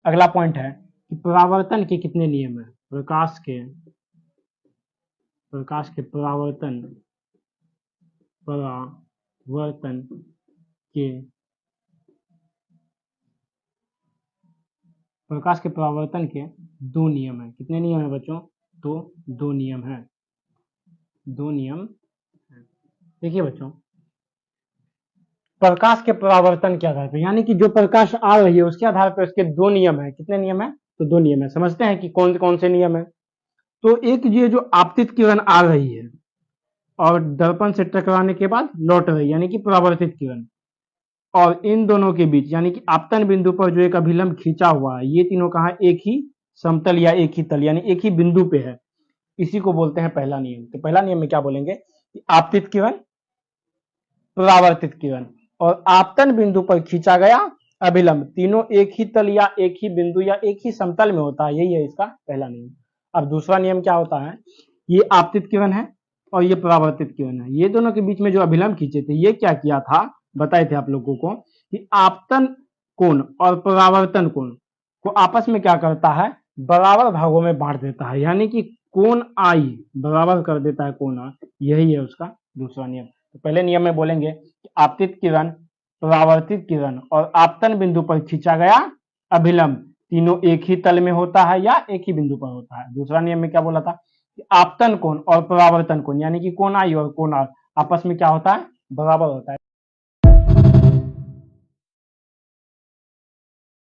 अगला पॉइंट है कि परावर्तन के कितने नियम है। प्रकाश के परावर्तन के प्रकाश के परावर्तन के दो नियम है। कितने नियम है बच्चों? तो दो नियम है। देखिए बच्चों, प्रकाश के परावर्तन के आधार पर, यानी कि जो प्रकाश आ रही है उसके आधार पर उसके दो नियम है। कितने नियम है? तो दो नियम है। समझते हैं कि कौन कौन से नियम है। तो एक ये जो आपतित किरण आ रही है और दर्पण से टकराने के बाद लौट रही, यानी कि परावर्तित किरण, और इन दोनों के बीच यानी कि आपतन बिंदु पर जो एक अभिलंब खींचा हुआ है, ये तीनों कहाँ एक ही समतल या एक ही तल यानी एक ही बिंदु पे है। इसी को बोलते हैं पहला नियम। तो पहला नियम में क्या बोलेंगे कि आपतित किरण, परावर्तित किरण और आपतन बिंदु पर खींचा गया अभिलंब तीनों एक ही तल या एक ही बिंदु या एक ही समतल में होता है। यही है इसका पहला नियम। अब दूसरा नियम क्या होता है? ये आपतित किरण है और ये परावर्तित किरण है। ये दोनों के बीच में जो अभिलंब खींचे थे, ये क्या किया था, बताए थे आप लोगों को कि आपतन कोण और परावर्तन कोण को आपस में क्या करता है, बराबर भागों में बांट देता है, यानी कि कोण आई बराबर कर देता है कोण आ। यही है उसका दूसरा नियम। तो पहले नियम में बोलेंगे कि आपतित किरण, परावर्तित किरण और आपतन बिंदु पर खींचा गया अभिलंब तीनों एक ही तल में होता है या एक ही बिंदु पर होता है। दूसरा नियम में क्या बोला था कि आपतन कोण और परावर्तन कोण यानी कि कोण आई और कोण आर आपस में क्या होता है, बराबर होता है।